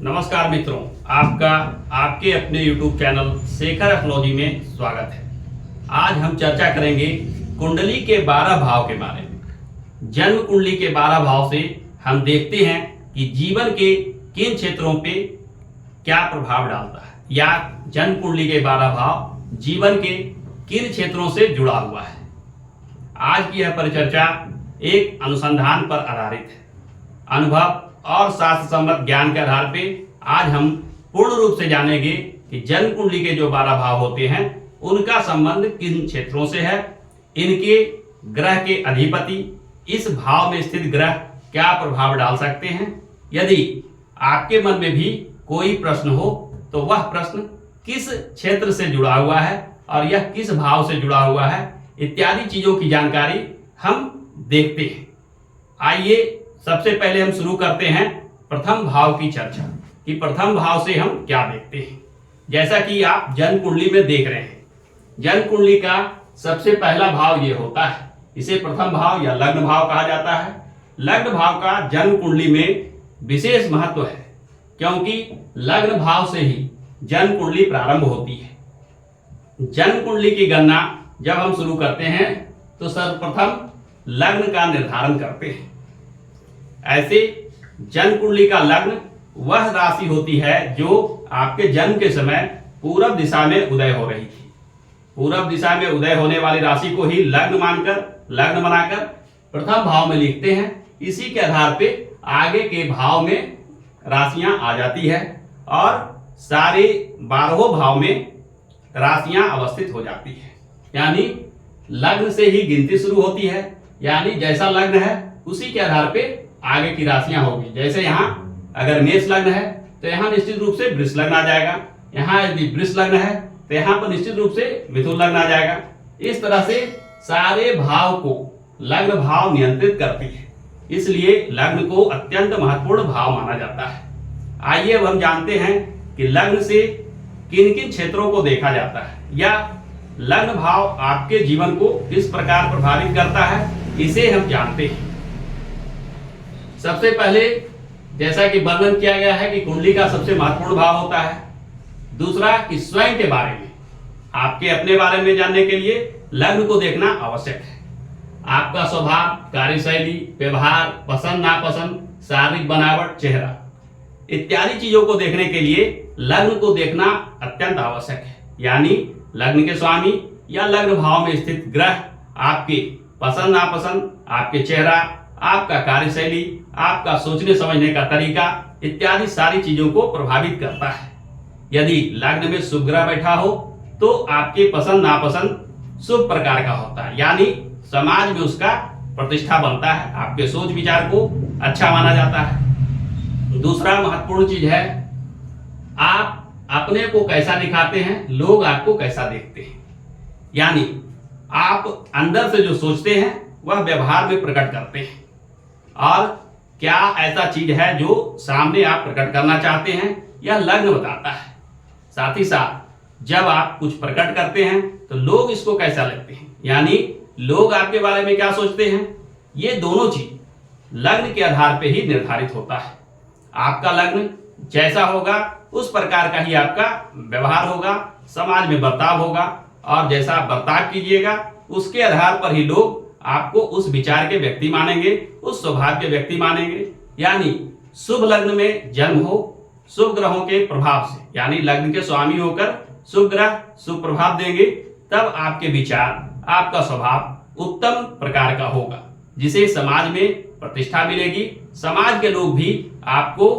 नमस्कार मित्रों, आपका आपके अपने YouTube चैनल शेखर एस्ट्रोलॉजी में स्वागत है। आज हम चर्चा करेंगे कुंडली के 12 भाव के बारे में। जन्म कुंडली के 12 भाव से हम देखते हैं कि जीवन के किन क्षेत्रों पे क्या प्रभाव डालता है, या जन्म कुंडली के 12 भाव जीवन के किन क्षेत्रों से जुड़ा हुआ है। आज की यह परिचर्चा एक अनुसंधान पर आधारित है। अनुभव और शास्त्र सम्मत ज्ञान के आधार पे आज हम पूर्ण रूप से जानेंगे कि जन्म कुंडली के जो 12 भाव होते हैं उनका संबंध किन क्षेत्रों से है, इनके ग्रह के अधिपति इस भाव में स्थित ग्रह क्या प्रभाव डाल सकते हैं। यदि आपके मन में भी कोई प्रश्न हो तो वह प्रश्न किस क्षेत्र से जुड़ा हुआ है और यह किस भाव से जुड़ा हुआ है, इत्यादि चीजों की जानकारी हम देखते हैं। आइए सबसे पहले हम शुरू करते हैं प्रथम भाव की चर्चा कि प्रथम भाव से हम क्या देखते हैं। जैसा कि आप जन्म कुंडली में देख रहे हैं, जन्म कुंडली का सबसे पहला भाव ये होता है, इसे प्रथम भाव या लग्न भाव कहा जाता है। लग्न भाव का जन्म कुंडली में विशेष महत्व है क्योंकि लग्न भाव से ही जन्म कुंडली प्रारंभ होती है। जन्म कुंडली की गणना जब हम शुरू करते हैं तो सर्वप्रथम लग्न का निर्धारण करते हैं। ऐसे जन्म कुंडली का लग्न वह राशि होती है जो आपके जन्म के समय पूरब दिशा में उदय हो रही थी। पूरब दिशा में उदय होने वाली राशि को ही लग्न मानकर, लग्न बनाकर प्रथम भाव में लिखते हैं। इसी के आधार पे आगे के भाव में राशियां आ जाती है और सारे 12 भाव में राशियां अवस्थित हो जाती है। यानी लग्न से ही गिनती शुरू होती है, यानी जैसा लग्न है उसी के आधार पे आगे की राशियां होगी। जैसे यहाँ अगर मेष लग्न है तो यहाँ निश्चित रूप से वृष लग्न आ जाएगा, यहाँ यदि वृष लग्न है तो यहाँ पर निश्चित रूप से मिथुन लग्न आ जाएगा। इस तरह से सारे भाव को लग्न भाव नियंत्रित करती है, इसलिए लग्न को अत्यंत महत्वपूर्ण भाव माना जाता है। आइए अब हम जानते हैं कि लग्न से किन किन क्षेत्रों को देखा जाता है या लग्न भाव आपके जीवन को किस प्रकार प्रभावित करता है, इसे हम जानते हैं। सबसे पहले जैसा कि वर्णन किया गया है कि कुंडली का सबसे महत्वपूर्ण भाव होता है। दूसरा कि स्वयं के बारे में, आपके अपने बारे में जानने के लिए लग्न को देखना आवश्यक है। आपका स्वभाव, कार्यशैली, व्यवहार, पसंद नापसंद, शारीरिक बनावट, चेहरा इत्यादि चीजों को देखने के लिए लग्न को देखना अत्यंत आवश्यक है। यानी लग्न के स्वामी या लग्न भाव में स्थित ग्रह आपके पसंद नापसंद, आपके चेहरा, आपका कार्यशैली, आपका सोचने समझने का तरीका इत्यादि सारी चीजों को प्रभावित करता है। यदि लग्न में शुभ ग्रह बैठा हो तो आपके पसंद नापसंद शुभ प्रकार का होता है, यानी समाज में उसका प्रतिष्ठा बनता है, आपके सोच विचार को अच्छा माना जाता है। दूसरा महत्वपूर्ण चीज है आप अपने को कैसा दिखाते हैं, लोग आपको कैसा देखते हैं। यानी आप अंदर से जो सोचते हैं वह व्यवहार में प्रकट करते हैं और क्या ऐसा चीज है जो सामने आप प्रकट करना चाहते हैं यह लग्न बताता है। साथ ही साथ जब आप कुछ प्रकट करते हैं तो लोग इसको कैसा लेते हैं, यानी लोग आपके बारे में क्या सोचते हैं, ये दोनों चीज लग्न के आधार पे ही निर्धारित होता है। आपका लग्न जैसा होगा उस प्रकार का ही आपका व्यवहार होगा, समाज में बर्ताव होगा और जैसा बर्ताव कीजिएगा उसके आधार पर ही लोग आपको उस विचार के व्यक्ति मानेंगे, उस स्वभाव के व्यक्ति मानेंगे। यानी शुभ लग्न में जन्म हो शुभ ग्रहों के प्रभाव से, यानी लग्न के स्वामी होकर शुभ ग्रह शुभ प्रभाव देंगे, तब आपके विचार, आपका स्वभाव उत्तम प्रकार का होगा, जिसे समाज में प्रतिष्ठा मिलेगी। समाज के लोग भी आपको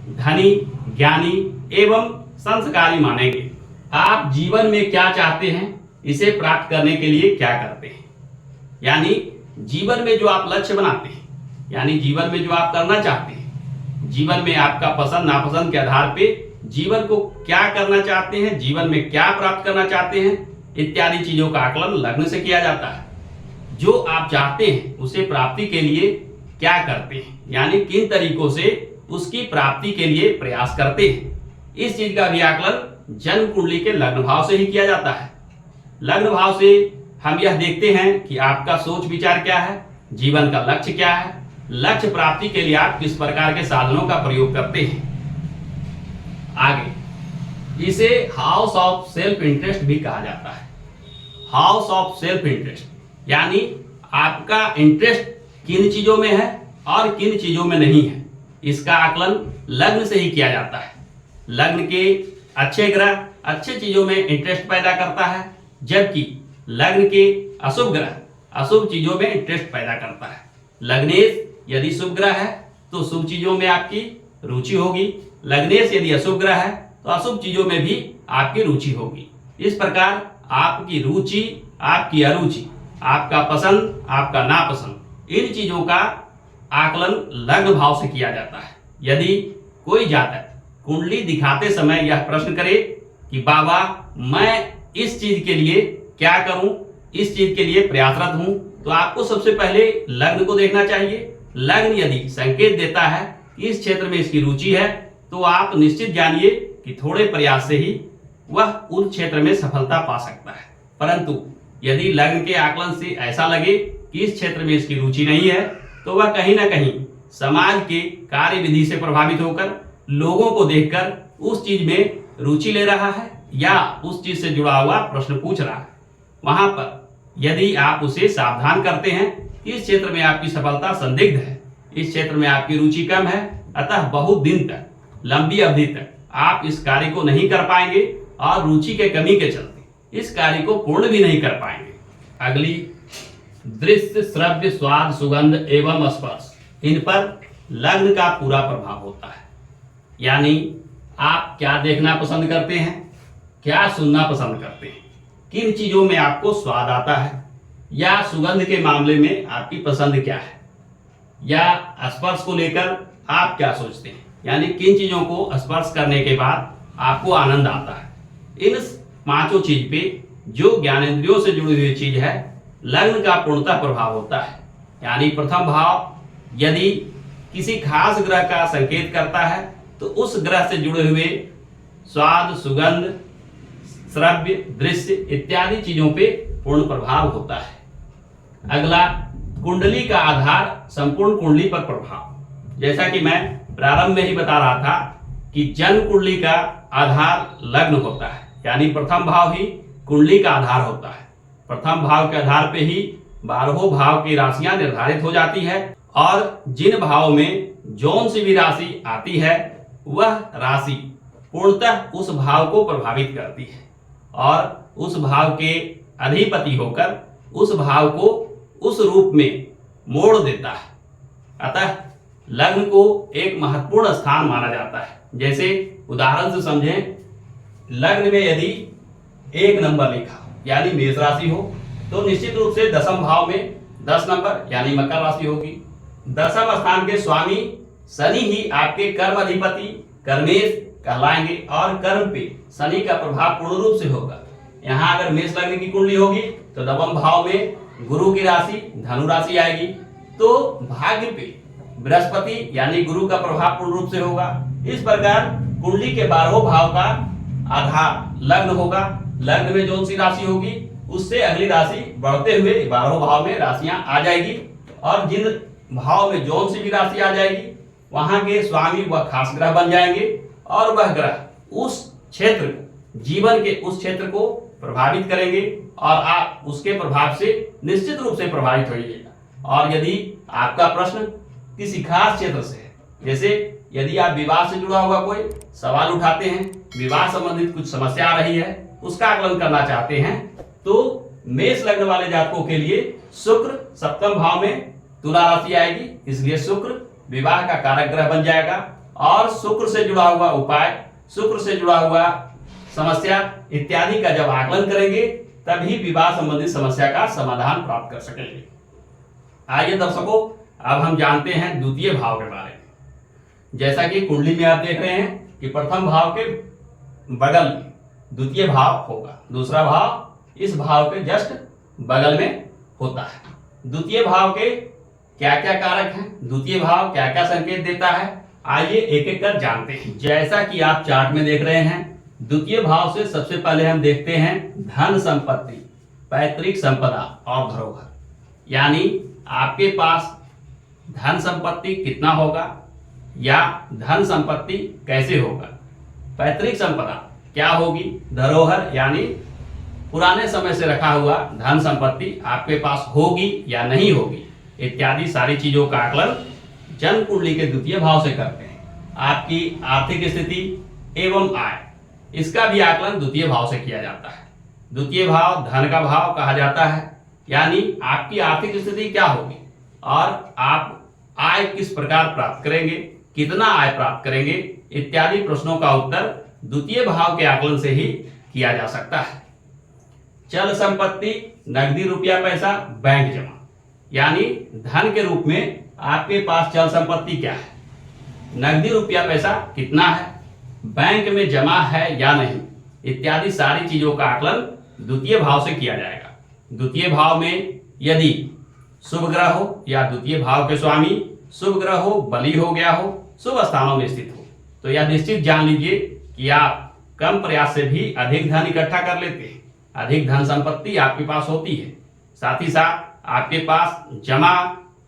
धनी, ज्ञानी एवं संस्कारी मानेंगे। आप जीवन में क्या चाहते हैं, इसे प्राप्त करने के लिए क्या करते हैं, यानी जीवन में जो आप लक्ष्य बनाते हैं, यानी जीवन में जो आप करना चाहते हैं, जीवन में आपका पसंद नापसंद के आधार पे जीवन को क्या करना चाहते हैं, जीवन में क्या प्राप्त करना चाहते हैं, इत्यादि चीजों का आकलन लग्न से किया जाता है। जो आप चाहते हैं उसे प्राप्ति के लिए क्या करते हैं, यानी किन तरीकों से उसकी प्राप्ति के लिए प्रयास करते हैं, इस चीज का भी आकलन जन्म कुंडली के लग्न भाव से ही किया जाता है। लग्न भाव से हम यह देखते हैं कि आपका सोच विचार क्या है, जीवन का लक्ष्य क्या है, लक्ष्य प्राप्ति के लिए आप किस प्रकार के साधनों का प्रयोग करते हैं। आगे इसे हाउस ऑफ सेल्फ इंटरेस्ट भी कहा जाता है। हाउस ऑफ सेल्फ इंटरेस्ट यानी आपका इंटरेस्ट किन चीजों में है और किन चीजों में नहीं है, इसका आकलन लग्न से ही किया जाता है। लग्न के अच्छे ग्रह अच्छे चीजों में इंटरेस्ट पैदा करता है, जबकि लग्न के अशुभ ग्रह अशुभ चीजों में इंटरेस्ट पैदा करता है। लग्नेश यदि शुभ ग्रह है तो शुभ चीजों में आपकी रुचि होगी, लग्नेश यदि अशुभ ग्रह है तो अशुभ चीजों में भी आपकी रुचि होगी। इस प्रकार आपकी रुचि, आपकी अरुचि, आपका पसंद, आपका नापसंद, इन चीजों का आकलन लग्न भाव से किया जाता है। यदि कोई जातक कुंडली दिखाते समय यह प्रश्न करे कि बाबा मैं इस चीज के लिए क्या करूं, इस चीज के लिए प्रयासरत हूं, तो आपको सबसे पहले लग्न को देखना चाहिए। लग्न यदि संकेत देता है कि इस क्षेत्र में इसकी रुचि है तो आप निश्चित जानिए कि थोड़े प्रयास से ही वह उस क्षेत्र में सफलता पा सकता है। परंतु यदि लग्न के आकलन से ऐसा लगे कि इस क्षेत्र में इसकी रुचि नहीं है तो वह कहीं ना कहीं समाज के कार्य विधि से प्रभावित होकर लोगों को देखकर उस चीज में रुचि ले रहा है या उस चीज से जुड़ा हुआ प्रश्न पूछ रहा है। वहां पर यदि आप उसे सावधान करते हैं कि इस क्षेत्र में आपकी सफलता संदिग्ध है, इस क्षेत्र में आपकी रुचि कम है, अतः बहुत दिन तक, लंबी अवधि तक आप इस कार्य को नहीं कर पाएंगे और रुचि के कमी के चलते इस कार्य को पूर्ण भी नहीं कर पाएंगे। अगली दृश्य, श्रव्य, स्वाद, सुगंध एवं स्पर्श, इन पर लग्न का पूरा प्रभाव होता है। यानी आप क्या देखना पसंद करते हैं, क्या सुनना पसंद करते हैं, किन चीजों में आपको स्वाद आता है, या सुगंध के मामले में आपकी पसंद क्या है, या स्पर्श को लेकर आप क्या सोचते हैं, यानी किन चीजों को स्पर्श करने के बाद आपको आनंद आता है। इन पांचों चीज पे जो ज्ञानेंद्रियों से जुड़ी हुई चीज है, लग्न का पूर्णतः प्रभाव होता है। यानी प्रथम भाव यदि किसी खास ग्रह का संकेत करता है तो उस ग्रह से जुड़े हुए स्वाद, सुगंध, श्रव्य, दृश्य इत्यादि चीजों पे पूर्ण प्रभाव होता है। अगला, कुंडली का आधार संपूर्ण कुंडली पर प्रभाव। जैसा कि मैं प्रारंभ में ही बता रहा था कि जन्म कुंडली का आधार लग्न होता है, यानी प्रथम भाव ही कुंडली का आधार होता है। प्रथम भाव के आधार पे ही 12 भाव की राशियां निर्धारित हो जाती है और जिन भाव में जौन सी भी राशि आती है वह राशि पूर्णतः उस भाव को प्रभावित करती है और उस भाव के अधिपति होकर उस भाव को उस रूप में मोड़ देता है। अतः लग्न को एक महत्वपूर्ण स्थान माना जाता है। जैसे उदाहरण से समझें, लग्न में यदि 1 नंबर लिखा यानी मेष राशि हो तो निश्चित रूप से दसम भाव में 10 नंबर यानी मकर राशि होगी। दसम स्थान के स्वामी शनि ही आपके कर्म अधिपति कर्मेश कहलाएंगे और कर्म पे शनि का प्रभाव पूर्ण रूप से होगा। यहाँ अगर मेष लग्न की कुंडली होगी तो नवम भाव में गुरु की राशि धनु राशि आएगी, तो भाग्य पे बृहस्पति यानी गुरु का प्रभाव पूर्ण रूप से होगा। इस प्रकार कुंडली के 12 भाव का आधार लग्न होगा। लग्न में जो सी राशि होगी उससे अगली राशि बढ़ते हुए 12 भाव में राशियां आ जाएगी और जिन भाव में जौन सी भी राशि आ जाएगी वहां के स्वामी वह खास ग्रह बन जाएंगे और वह ग्रह उस क्षेत्र को, जीवन के उस क्षेत्र को प्रभावित करेंगे और आप उसके प्रभाव से निश्चित रूप से प्रभावित होइएगा। और यदि आपका प्रश्न किसी खास क्षेत्र से है, जैसे यदि आप विवाह से जुड़ा हुआ कोई सवाल उठाते हैं, विवाह संबंधित कुछ समस्या आ रही है, उसका आकलन करना चाहते हैं, तो मेष लग्न वाले जातकों के लिए शुक्र सप्तम भाव में तुला राशि आएगी, इसलिए शुक्र विवाह का कारक ग्रह बन जाएगा और शुक्र से जुड़ा हुआ उपाय, शुक्र से जुड़ा हुआ समस्या इत्यादि का जब आकलन करेंगे तभी विवाह संबंधित समस्या का समाधान प्राप्त कर सकेंगे। आइए दर्शकों, अब हम जानते हैं द्वितीय भाव के बारे में। जैसा कि कुंडली में आप देख रहे हैं कि प्रथम भाव के बगल में द्वितीय भाव होगा, दूसरा भाव इस भाव के जस्ट बगल में होता है। द्वितीय भाव के क्या क्या कारक हैं, द्वितीय भाव क्या क्या संकेत देता है, आइए एक एक कर जानते हैं। जैसा कि आप चार्ट में देख रहे हैं, द्वितीय भाव से सबसे पहले हम देखते हैं धन संपत्ति, पैतृक संपदा और धरोहर। यानी आपके पास धन संपत्ति कितना होगा या धन संपत्ति कैसे होगा, पैतृक संपदा क्या होगी, धरोहर यानी पुराने समय से रखा हुआ धन संपत्ति आपके पास होगी या नहीं होगी, इत्यादि सारी चीजों का आकलन जन्म कुंडली के द्वितीय भाव से करते हैं। आपकी आर्थिक स्थिति एवं आय, इसका भी आकलन द्वितीय भाव से किया जाता है। द्वितीय भाव धन का भाव कहा जाता है, यानी आपकी आर्थिक स्थिति क्या होगी और आप आय किस प्रकार प्राप्त करेंगे, कितना आय प्राप्त करेंगे, इत्यादि प्रश्नों का उत्तर द्वितीय भाव के आकलन से ही किया जा सकता है। चल संपत्ति, नकदी रुपया पैसा, बैंक जमा, यानी धन के रूप में आपके पास चल संपत्ति क्या है, नकदी रुपया पैसा कितना है, बैंक में जमा है या नहीं, इत्यादि सारी चीजों का आकलन द्वितीय भाव से किया जाएगा। द्वितीय भाव में यदि शुभ ग्रह हो या द्वितीय भाव के स्वामी शुभ ग्रह हो, बली हो गया हो, शुभ स्थानों में स्थित हो, तो यह निश्चित जान लीजिए कि आप कम प्रयास से भी अधिक धन इकट्ठा कर लेते हैं, अधिक धन संपत्ति आपके पास होती है। साथ ही साथ आपके पास जमा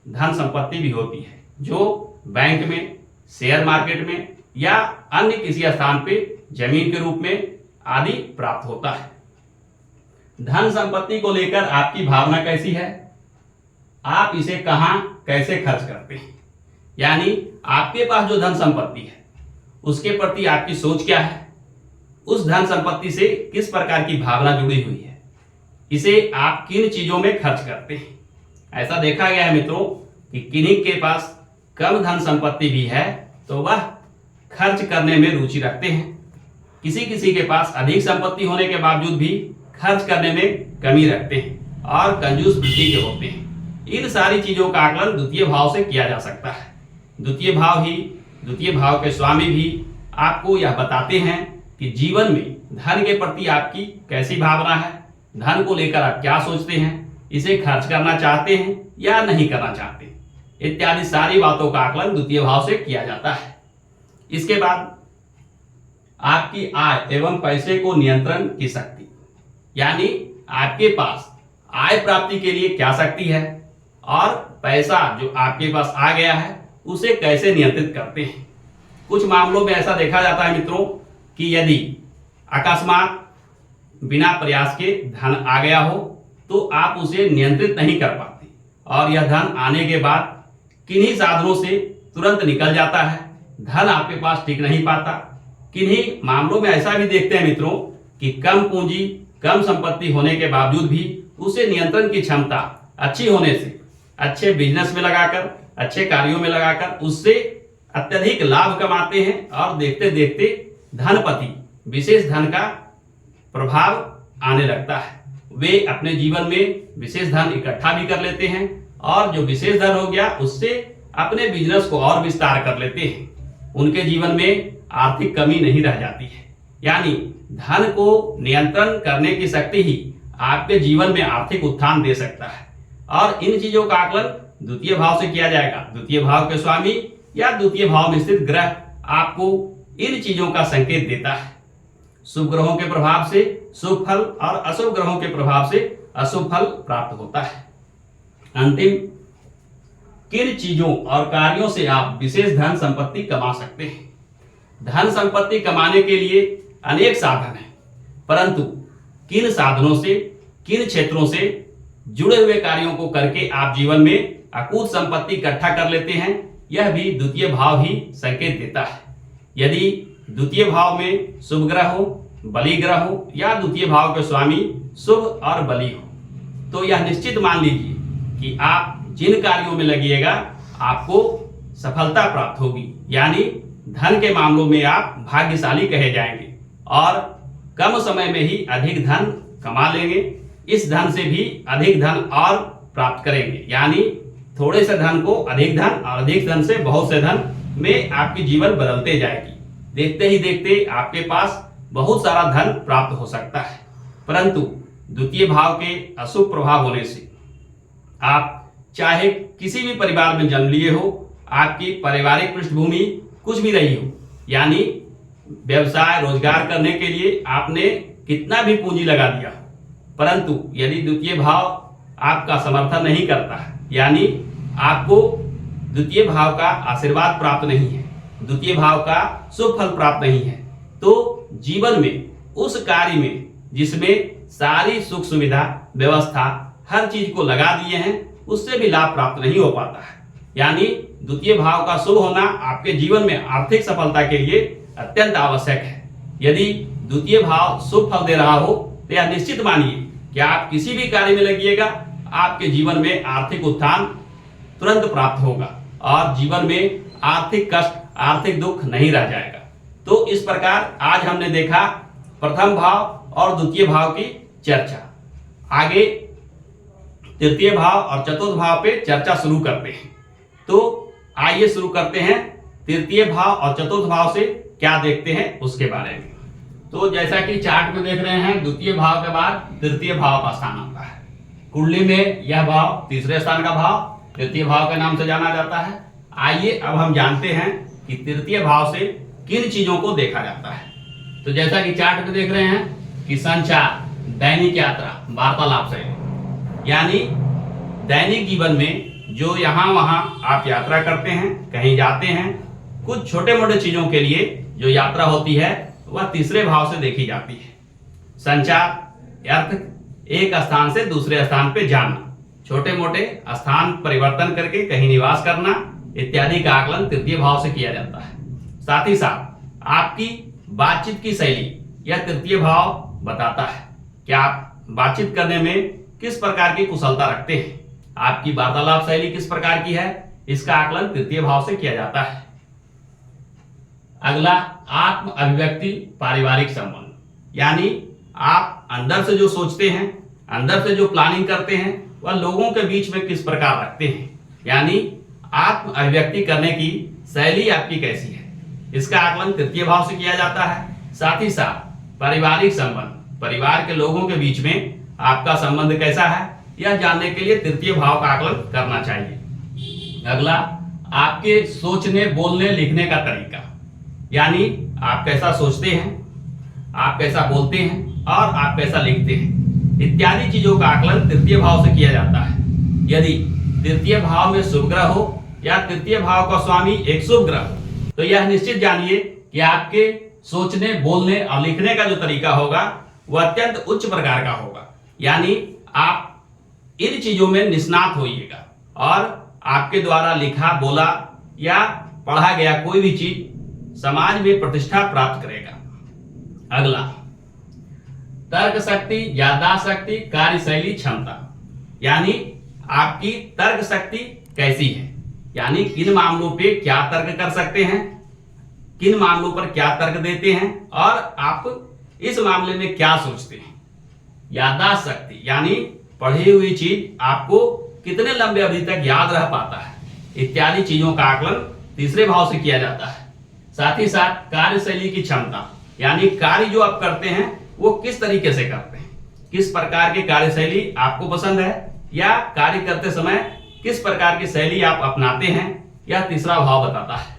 धन संपत्ति भी होती है, जो बैंक में, शेयर मार्केट में या अन्य किसी स्थान पे जमीन के रूप में आदि प्राप्त होता है। धन संपत्ति को लेकर आपकी भावना कैसी है, आप इसे कहां कैसे खर्च करते हैं, यानी आपके पास जो धन संपत्ति है उसके प्रति आपकी सोच क्या है, उस धन संपत्ति से किस प्रकार की भावना जुड़ी हुई है, इसे आप किन चीजों में खर्च करते हैं। ऐसा देखा गया है मित्रों कि किन्हीं के पास कम धन संपत्ति भी है तो वह खर्च करने में रुचि रखते हैं, किसी किसी के पास अधिक संपत्ति होने के बावजूद भी खर्च करने में कमी रखते हैं और कंजूस वृत्ति के होते हैं। इन सारी चीजों का आकलन द्वितीय भाव से किया जा सकता है। द्वितीय भाव के स्वामी भी आपको यह बताते हैं कि जीवन में धन के प्रति आपकी कैसी भावना है, धन को लेकर आप क्या सोचते हैं, इसे खर्च करना चाहते हैं या नहीं करना चाहते, इत्यादि सारी बातों का आकलन द्वितीय भाव से किया जाता है। इसके बाद आपकी आय एवं पैसे को नियंत्रण की शक्ति, यानी आपके पास आय प्राप्ति के लिए क्या शक्ति है और पैसा जो आपके पास आ गया है उसे कैसे नियंत्रित करते हैं। कुछ मामलों में ऐसा देखा जाता है मित्रों कि यदि अकस्मात बिना प्रयास के धन आ गया हो तो आप उसे नियंत्रित नहीं कर पाते और यह धन आने के बाद किन्हीं साधनों से तुरंत निकल जाता है, धन आपके पास टिक नहीं पाता। किन्हीं मामलों में ऐसा भी देखते हैं मित्रों कि कम पूंजी, कम संपत्ति होने के बावजूद भी उसे नियंत्रण की क्षमता अच्छी होने से अच्छे बिजनेस में लगाकर, अच्छे कार्यों में लगाकर उससे अत्यधिक लाभ कमाते हैं और देखते देखते धनपति, विशेष धन का प्रभाव आने लगता है। वे अपने जीवन में विशेष धन इकट्ठा भी कर लेते हैं और जो विशेष धन हो गया उससे अपने बिजनेस को और विस्तार कर लेते हैं। उनके जीवन में आर्थिक कमी नहीं रह जाती है, यानी धन को नियंत्रण करने की शक्ति ही आपके जीवन में आर्थिक उत्थान दे सकता है। और इन चीजों का आकलन द्वितीय भाव से किया जाएगा। द्वितीय भाव के स्वामी या द्वितीय भाव में स्थित ग्रह आपको इन चीजों का संकेत देता है। शुभ ग्रहों के प्रभाव से शुभ फल और अशुभ ग्रहों के प्रभाव से अशुभ फल प्राप्त होता है। अंतिम, किन चीजों और कार्यों से आप विशेष धन संपत्ति कमा सकते हैं। धन संपत्ति कमाने के लिए अनेक साधन हैं, परंतु किन साधनों से, किन क्षेत्रों से जुड़े हुए कार्यों को करके आप जीवन में अकूत संपत्ति इकट्ठा कर लेते हैं, यह भी द्वितीय भाव ही संकेत देता है। यदि द्वितीय भाव में शुभ ग्रह हो, बली ग्रह हो या द्वितीय भाव के स्वामी शुभ और बली हो, तो यह निश्चित मान लीजिए कि आप जिन कार्यों में लगिएगा आपको सफलता प्राप्त होगी, यानी धन के मामलों में आप भाग्यशाली कहे जाएंगे और कम समय में ही अधिक धन कमा लेंगे। इस धन से भी अधिक धन और प्राप्त करेंगे, यानी थोड़े से धन को अधिक धन और अधिक धन से बहुत से धन में आपकी जीवन बदलते जाएगी। देखते ही देखते आपके पास बहुत सारा धन प्राप्त हो सकता है, परंतु द्वितीय भाव के अशुभ प्रभाव होने से आप चाहे किसी भी परिवार में जन्म लिए हो, आपकी पारिवारिक पृष्ठभूमि कुछ भी रही हो, यानी व्यवसाय रोजगार करने के लिए आपने कितना भी पूंजी लगा दिया, परंतु यदि द्वितीय भाव आपका समर्थन नहीं करता है, यानी आपको द्वितीय भाव का आशीर्वाद प्राप्त नहीं है, द्वितीय भाव का शुभ फल प्राप्त नहीं है, तो जीवन में उस कार्य में जिसमें सारी सुख सुविधा व्यवस्था हर चीज को लगा दिए हैं, उससे भी लाभ प्राप्त नहीं हो पाता है। यानी द्वितीय भाव का शुभ होना आपके जीवन में आर्थिक सफलता के लिए अत्यंत आवश्यक है। यदि द्वितीय भाव शुभ फल दे रहा हो तो यह निश्चित मानिए कि आप किसी भी कार्य में लगिएगा, आपके जीवन में आर्थिक उत्थान तुरंत प्राप्त होगा और जीवन में आर्थिक कष्ट, आर्थिक दुख नहीं रह जाएगा। तो इस प्रकार आज हमने देखा प्रथम भाव और द्वितीय भाव की चर्चा। आगे तृतीय भाव और चतुर्थ भाव पे चर्चा शुरू करते हैं। तो आइए शुरू करते हैं तृतीय भाव और चतुर्थ भाव से क्या देखते हैं उसके बारे में। तो जैसा कि चार्ट में देख रहे हैं, द्वितीय भाव के बाद तृतीय भाव का स्थान आता है। कुंडली में यह भाव तीसरे स्थान का भाव तृतीय भाव के नाम से जाना जाता है। आइए अब हम जानते हैं कि तृतीय भाव से किन चीजों को देखा जाता है। तो जैसा कि चार्ट में देख रहे हैं कि संचार, दैनिक यात्रा, वार्तालाप से, यानी दैनिक जीवन में जो यहाँ वहाँ आप यात्रा करते हैं, कहीं जाते हैं, कुछ छोटे मोटे चीजों के लिए जो यात्रा होती है वह तीसरे भाव से देखी जाती है। संचार अर्थ एक स्थान से दूसरे स्थान पे जाना, छोटे मोटे स्थान परिवर्तन करके कहीं निवास करना इत्यादि का आकलन तृतीय भाव से किया जाता है। साथ ही साथ आपकी बातचीत की शैली यह तृतीय भाव बताता है कि आप बातचीत करने में किस प्रकार की कुशलता रखते हैं, आपकी वार्तालाप शैली किस प्रकार की है, इसका आकलन तृतीय भाव से किया जाता है। अगला आत्म अभिव्यक्ति, पारिवारिक संबंध, यानी आप अंदर से जो सोचते हैं, अंदर से जो प्लानिंग करते हैं वह लोगों के बीच में किस प्रकार रखते हैं, यानी आत्म अभिव्यक्ति करने की शैली आपकी कैसी है, इसका आकलन तृतीय भाव से किया जाता है। साथ ही साथ पारिवारिक संबंध, परिवार के लोगों के बीच में आपका संबंध कैसा है यह जानने के लिए तृतीय भाव का आकलन करना चाहिए। अगला आपके सोचने, बोलने, लिखने का तरीका, यानी आप कैसा सोचते हैं, आप कैसा बोलते हैं और आप कैसा लिखते हैं इत्यादि चीजों का आकलन तृतीय भाव से किया जाता है। यदि तृतीय भाव में शुभ ग्रह हो या तृतीय भाव का स्वामी एक शुभ ग्रह हो तो यह निश्चित जानिए कि आपके सोचने, बोलने और लिखने का जो तरीका होगा वह अत्यंत उच्च प्रकार का होगा। यानी आप इन चीजों में निष्णात होइएगा और आपके द्वारा लिखा, बोला या पढ़ा गया कोई भी चीज समाज में प्रतिष्ठा प्राप्त करेगा। अगला तर्क शक्ति, याददाश्त शक्ति, कार्यशैली, क्षमता, यानी आपकी तर्क शक्ति कैसी है, यानी किन मामलों पे क्या तर्क कर सकते हैं, किन मामलों पर क्या तर्क देते हैं और आप इस मामले में क्या सोचते हैं। याददाश्त शक्ति, यानी पढ़ी हुई चीज आपको कितने लंबे अवधि तक याद रह पाता है इत्यादि चीजों का आकलन तीसरे भाव से किया जाता है। साथ ही साथ कार्यशैली की क्षमता, यानी कार्य जो आप करते हैं वो किस तरीके से करते हैं, किस प्रकार की कार्यशैली आपको पसंद है या कार्य करते समय किस प्रकार की शैली आप अपनाते हैं, यह तीसरा भाव बताता है।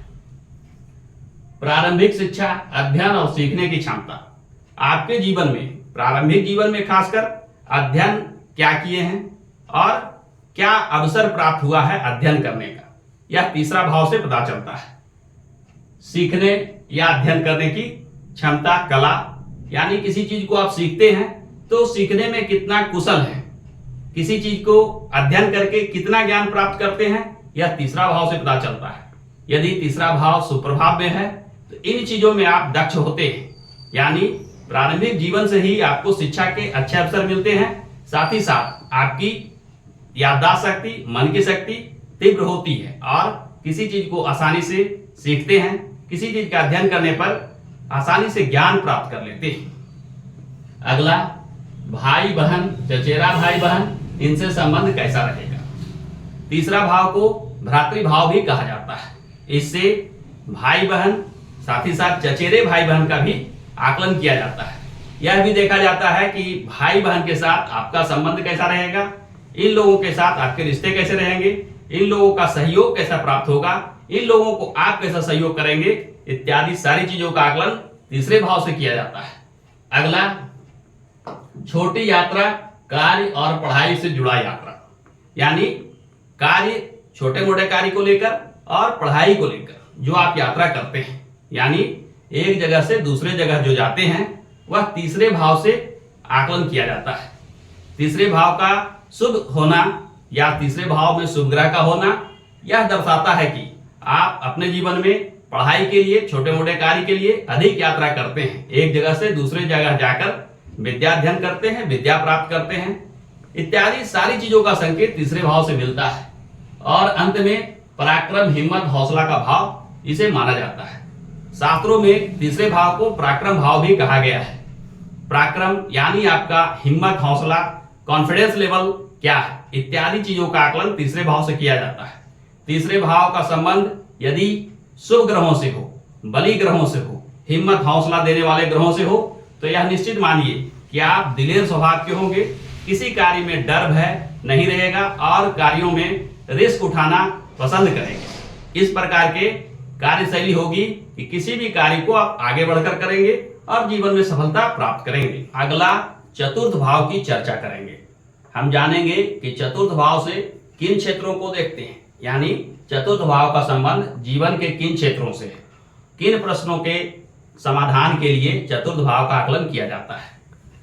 प्रारंभिक शिक्षा, अध्ययन और सीखने की क्षमता, आपके जीवन में, प्रारंभिक जीवन में खासकर अध्ययन क्या किए हैं और क्या अवसर प्राप्त हुआ है अध्ययन करने का, यह तीसरा भाव से पता चलता है। सीखने या अध्ययन करने की क्षमता, कला, यानी किसी चीज को आप सीखते हैं तो सीखने में कितना कुशल है, किसी चीज को अध्ययन करके कितना ज्ञान प्राप्त करते हैं, यह तीसरा भाव से पता चलता है। यदि तीसरा भाव सुप्रभाव में है तो इन चीजों में आप दक्ष होते हैं, यानी प्रारंभिक जीवन से ही आपको शिक्षा के अच्छे अवसर मिलते हैं। साथ ही साथ आपकी याददाश्त शक्ति, मन की शक्ति तीव्र होती है और किसी चीज को आसानी से सीखते हैं, किसी चीज का अध्ययन करने पर आसानी से ज्ञान प्राप्त कर लेते हैं। अगला भाई बहन, चचेरा भाई बहन, इनसे संबंध कैसा रहेगा। तीसरा भाव को भ्रातृभाव भी कहा जाता है। इससे भाई बहन, साथ ही साथ चचेरे भाई बहन का भी आकलन किया जाता है। यह भी देखा जाता है कि भाई बहन के साथ आपका संबंध कैसा रहेगा, इन लोगों के साथ आपके रिश्ते कैसे रहेंगे, इन लोगों का सहयोग कैसा प्राप्त होगा, इन लोगों को आप कैसा सहयोग करेंगे इत्यादि सारी चीजों का आकलन तीसरे भाव से किया जाता है। अगला छोटी यात्रा, कार्य और पढ़ाई से जुड़ा यात्रा, यानी कार्य, छोटे मोटे कार्य को लेकर और पढ़ाई को लेकर जो आप यात्रा करते हैं, यानी एक जगह से दूसरे जगह जो जाते हैं वह तीसरे भाव से आकलन किया जाता है। तीसरे भाव का शुभ होना या तीसरे भाव में शुभ ग्रह का होना यह दर्शाता है कि आप अपने जीवन में पढ़ाई के लिए, छोटे मोटे कार्य के लिए अधिक यात्रा करते हैं, एक जगह से दूसरे जगह जाकर विद्या अध्ययन करते हैं, विद्या प्राप्त करते हैं इत्यादि सारी चीजों का संकेत तीसरे भाव से मिलता है। और अंत में पराक्रम, हिम्मत, हौसला का भाव इसे माना जाता है। शास्त्रों में तीसरे भाव को पराक्रम भाव भी कहा गया है। पराक्रम यानी आपका हिम्मत, हौसला, कॉन्फिडेंस लेवल क्या है इत्यादि चीजों का आकलन तीसरे भाव से किया जाता है। तीसरे भाव का संबंध यदि शुभ ग्रहों से हो, बली ग्रहों से हो, हिम्मत हौसला देने वाले ग्रहों से हो तो यह निश्चित मानिए कि आप दिलेर स्वभाव के होंगे, किसी कार्य में डर भय नहीं रहेगा और कार्यों में रिस्क उठाना पसंद करेंगे। इस प्रकार के कार्यशैली होगी कि किसी भी कार्य को आप आगे बढ़कर करेंगे और जीवन में सफलता प्राप्त करेंगे। अगला चतुर्थ भाव की चर्चा करेंगे। हम जानेंगे कि चतुर्थ भाव से किन क्षेत्रों को देखते हैं, यानी चतुर्थ भाव का संबंध जीवन के किन क्षेत्रों से है, किन प्रश्नों के समाधान के लिए चतुर्थ भाव का आकलन किया जाता है।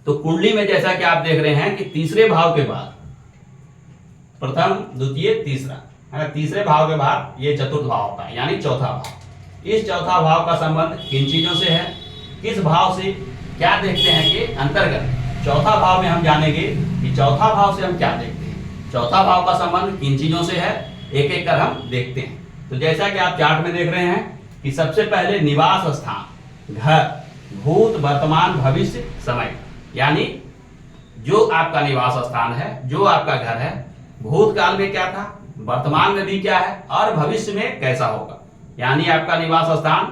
तो कुंडली में जैसा कि आप देख रहे हैं कि तीसरे भाव के बाद प्रथम, द्वितीय, तीसरा, तीसरे भाव के बाद ये चतुर्थ भाव होता है, यानी चौथा भाव। इस चौथा भाव का संबंध किन चीजों से है, किस भाव से क्या देखते हैं के अंतर्गत चौथा भाव में हम जानेंगे कि चौथा भाव से हम क्या देखते हैं, चौथा भाव का संबंध किन चीजों से है, एक एक कर हम देखते हैं। तो जैसा कि आप चार्ट में देख रहे हैं कि सबसे पहले निवास स्थान, घर, भूत, वर्तमान, भविष्य, समय, यानी जो आपका निवास स्थान है, जो आपका घर है, भूतकाल में क्या था, वर्तमान में भी क्या है और भविष्य में कैसा होगा। यानी आपका निवास स्थान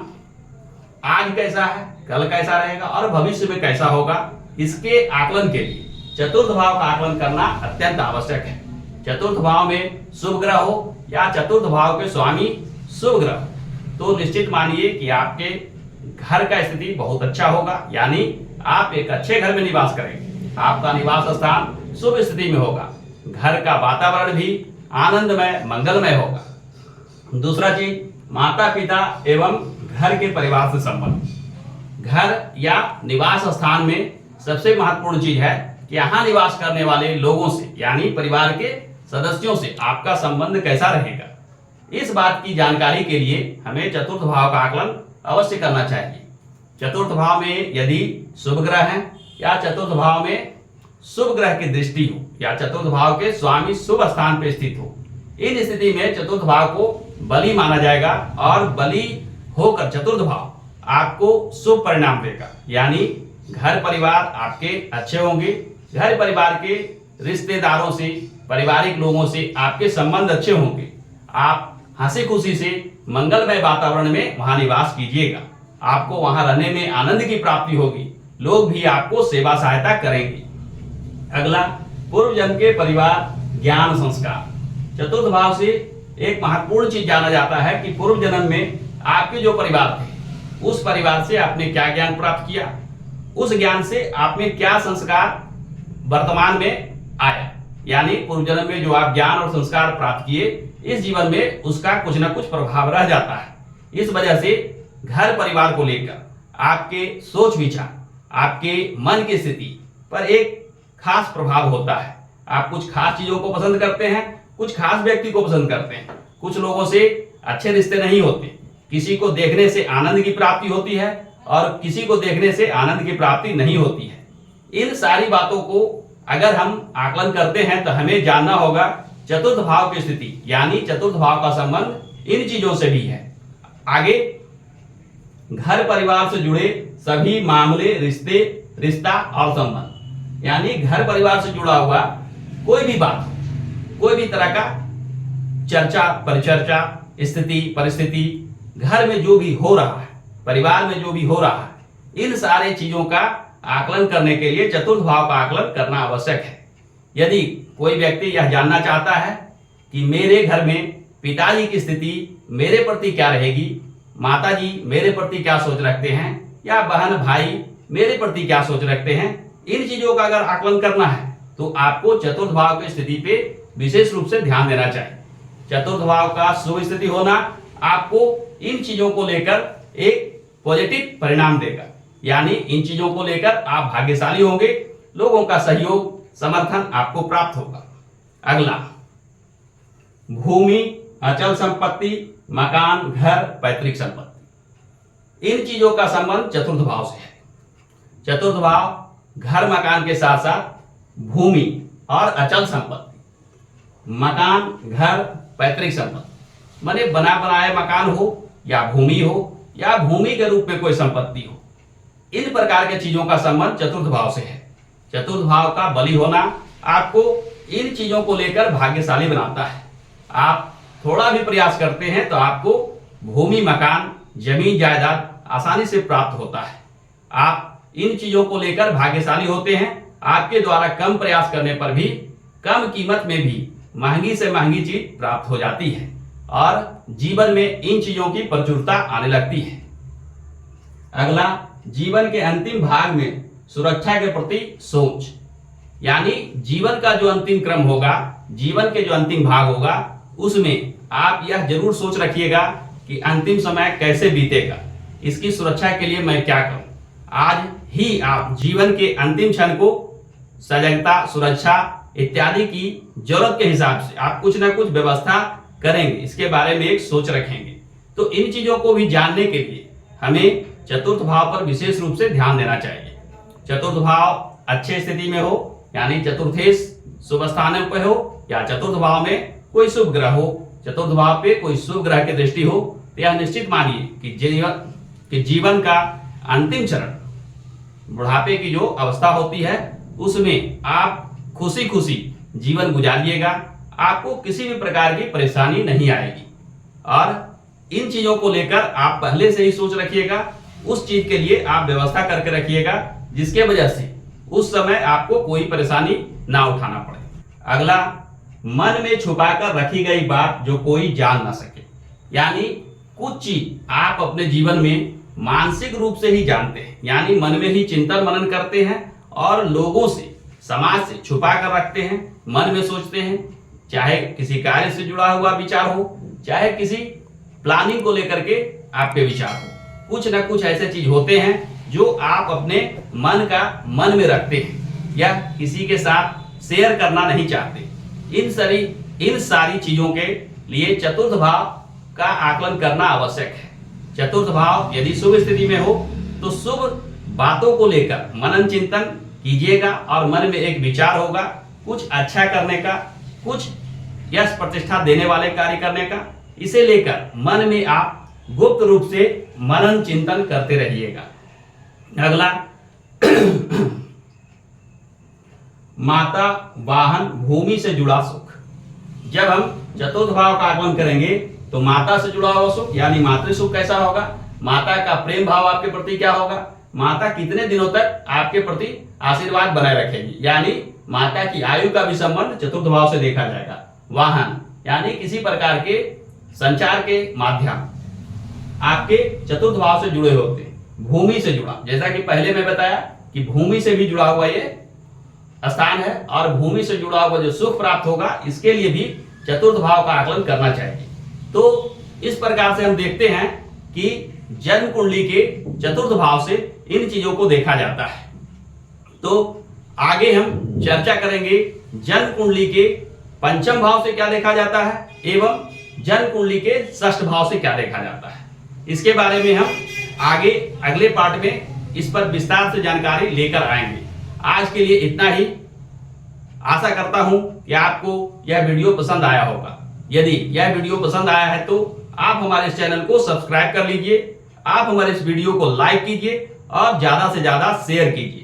आज कैसा है, कल कैसा रहेगा और भविष्य में कैसा होगा, इसके आकलन के लिए चतुर्थ भाव का आकलन करना अत्यंत आवश्यक है। चतुर्थ भाव में शुभ ग्रह हो या चतुर्थ भाव के स्वामी शुभ ग्रह, तो निश्चित मानिए कि आपके घर का स्थिति बहुत अच्छा होगा, यानी आप एक अच्छे घर में निवास करेंगे, आपका निवास स्थान शुभ स्थिति में होगा, घर का वातावरण भी आनंदमय, मंगलमय होगा। दूसरा चीज, माता पिता एवं घर के परिवार से संबंध। घर या निवास स्थान में सबसे महत्वपूर्ण चीज है कि यहाँ निवास करने वाले लोगों से, यानी परिवार के सदस्यों से आपका संबंध कैसा रहेगा। इस बात की जानकारी के लिए हमें चतुर्थ भाव का आकलन अवश्य करना चाहिए। चतुर्थ भाव में यदि शुभ ग्रह है या चतुर्थ भाव में शुभ ग्रह की दृष्टि हो या चतुर्थ भाव के स्वामी शुभ स्थान पर स्थित हो, इन स्थिति में चतुर्थ भाव को बली माना जाएगा और बली होकर चतुर्थ भाव आपको शुभ परिणाम देगा। यानी घर परिवार आपके अच्छे होंगे, घर परिवार के रिश्तेदारों से, पारिवारिक लोगों से आपके संबंध अच्छे होंगे, आप हंसी खुशी से मंगलमय वातावरण में वहां निवास कीजिएगा, आपको वहां रहने में आनंद की प्राप्ति होगी, लोग भी आपको सेवा सहायता करेंगे। अगला, पूर्व जन्म के परिवार, ज्ञान, संस्कार। चतुर्थ भाव से एक महत्वपूर्ण चीज जाना जाता है कि पूर्व जन्म में आपके जो परिवार थे उस परिवार से आपने क्या ज्ञान प्राप्त किया, उस ज्ञान से आप में क्या संस्कार वर्तमान में आया। यानी पूर्व जन्म में जो आप ज्ञान और संस्कार प्राप्त किए, इस जीवन में उसका कुछ ना कुछ प्रभाव रह जाता है। इस वजह से घर परिवार को लेकर आपके सोच विचार, आपके मन की स्थिति पर एक खास प्रभाव होता है। आप कुछ खास चीजों को पसंद करते हैं, कुछ खास व्यक्ति को पसंद करते हैं, कुछ लोगों से अच्छे रिश्ते नहीं होते, किसी को देखने से आनंद की प्राप्ति होती है और किसी को देखने से आनंद की प्राप्ति नहीं होती है। इन सारी बातों को अगर हम आकलन करते हैं तो हमें जानना होगा चतुर्थ भाव की स्थिति, यानी चतुर्थ भाव का संबंध इन चीजों से भी है। आगे, घर परिवार से जुड़े सभी मामले, रिश्ते, रिश्ता और संबंध, यानी घर परिवार से जुड़ा हुआ कोई भी बात, कोई भी तरह का चर्चा, परिचर्चा, स्थिति, परिस्थिति, घर में जो भी हो रहा है, परिवार में जो भी हो रहा है, इन सारे चीजों का आकलन करने के लिए चतुर्थ भाव का आकलन करना आवश्यक है। यदि कोई व्यक्ति यह जानना चाहता है कि मेरे घर में पिताजी की स्थिति मेरे प्रति क्या रहेगी, माताजी मेरे प्रति क्या सोच रखते हैं, या बहन भाई मेरे प्रति क्या सोच रखते हैं, इन चीजों का अगर आकलन करना है तो आपको चतुर्थ भाव की स्थिति पे विशेष रूप से ध्यान देना चाहिए। चतुर्थ भाव का शुभ स्थिति होना आपको इन चीजों को लेकर एक पॉजिटिव परिणाम देगा। यानी इन चीजों को लेकर आप भाग्यशाली होंगे, लोगों का सहयोग समर्थन आपको प्राप्त होगा। अगला, भूमि, अचल संपत्ति, मकान, घर, पैतृक संपत्ति, इन चीजों का संबंध चतुर्थ भाव से है। चतुर्थ भाव घर मकान के साथ साथ भूमि और अचल संपत्ति, मकान, घर, पैतृक संपत्ति, माने बना बनाए मकान हो या भूमि हो या भूमि के रूप में कोई संपत्ति हो, इन प्रकार के चीजों का संबंध चतुर्थ भाव से है। चतुर्थ भाव का बली होना आपको इन चीजों को लेकर भाग्यशाली बनाता है। आप थोड़ा भी प्रयास करते हैं तो आपको भूमि, मकान, जमीन जायदाद आसानी से प्राप्त होता है। आप इन चीजों को लेकर भाग्यशाली होते हैं। आपके द्वारा कम प्रयास करने पर भी कम कीमत में भी महंगी से महंगी चीज प्राप्त हो जाती है और जीवन में इन चीजों की प्रचुरता आने लगती है। अगला, जीवन के अंतिम भाग में सुरक्षा के प्रति सोच, यानी जीवन का जो अंतिम क्रम होगा, जीवन के जो अंतिम भाग होगा, उसमें आप यह जरूर सोच रखिएगा कि अंतिम समय कैसे बीतेगा, इसकी सुरक्षा के लिए मैं क्या करूं। आज ही आप जीवन के अंतिम क्षण को सजगता, सुरक्षा इत्यादि की जरूरत के हिसाब से आप कुछ ना कुछ व्यवस्था करेंगे, इसके बारे में एक सोच रखेंगे। तो इन चीजों को भी जानने के लिए हमें चतुर्थ भाव पर विशेष रूप से ध्यान देना चाहिए। चतुर्थ भाव अच्छे स्थिति में हो, यानी चतुर्थेश शुभ स्थानों पर हो, या चतुर्थ भाव में कोई शुभ ग्रह हो, चतुर्थ भाव पे कोई शुभ ग्रह की दृष्टि हो, तो यह निश्चित मानिए कि जीवन का अंतिम चरण, बुढ़ापे की जो अवस्था होती है, उसमें आप खुशी खुशी जीवन गुजारिएगा। आपको किसी भी प्रकार की परेशानी नहीं आएगी और इन चीजों को लेकर आप पहले से ही सोच रखिएगा, उस चीज के लिए आप व्यवस्था करके रखिएगा जिसके वजह से उस समय आपको कोई परेशानी ना उठाना पड़े। अगला, मन में छुपाकर रखी गई बात जो कोई जान ना सके, यानी कुछ चीज आप अपने जीवन में मानसिक रूप से ही जानते हैं, यानी मन में ही चिंतन मनन करते हैं और लोगों से, समाज से छुपा कर रखते हैं, मन में सोचते हैं, चाहे किसी कार्य से जुड़ा हुआ विचार हो, चाहे किसी प्लानिंग को लेकर के आपके विचार हो, कुछ ना कुछ ऐसे चीज होते हैं जो आप अपने मन में रखते हैं या किसी के साथ शेयर करना नहीं चाहते। इन सारी चीजों के लिए चतुर्थ भाव का आकलन करना आवश्यक है। चतुर्थ भाव यदि शुभ स्थिति में हो तो शुभ बातों को लेकर मनन चिंतन कीजिएगा और मन में एक विचार होगा कुछ अच्छा करने का, कुछ यश प्रतिष्ठा देने वाले कार्य करने का। इसे लेकर मन में आप गुप्त रूप से मनन चिंतन करते रहिएगा। अगला, माता, वाहन, भूमि से जुड़ा सुख। जब हम चतुर्थ भाव का आकलन करेंगे तो माता से जुड़ा हुआ सुख, यानी मातृ सुख कैसा होगा, माता का प्रेम भाव आपके प्रति क्या होगा, माता कितने दिनों तक आपके प्रति आशीर्वाद बनाए रखेगी, यानी माता की आयु का भी संबंध चतुर्थ भाव से देखा जाएगा। वाहन, यानी किसी प्रकार के संचार के माध्यम आपके चतुर्थ भाव से जुड़े होते हैं। भूमि से जुड़ा, जैसा कि पहले मैं बताया कि भूमि से भी जुड़ा हुआ ये स्थान है और भूमि से जुड़ा हुआ जो सुख प्राप्त होगा, इसके लिए भी चतुर्थ भाव का आकलन करना चाहिए। तो इस प्रकार से हम देखते हैं कि जन्म कुंडली के चतुर्थ भाव से इन चीजों को देखा जाता है। तो आगे हम चर्चा करेंगे जन्म कुंडली के पंचम भाव से क्या देखा जाता है एवं जन्म कुंडली के षष्ठ भाव से क्या देखा जाता है। इसके बारे में हम आगे अगले पार्ट में इस पर विस्तार से जानकारी लेकर आएंगे। आज के लिए इतना ही। आशा करता हूं कि आपको यह वीडियो पसंद आया होगा। यदि यह वीडियो पसंद आया है तो आप हमारे इस चैनल को सब्सक्राइब कर लीजिए, आप हमारे इस वीडियो को लाइक कीजिए और ज्यादा से ज्यादा शेयर कीजिए।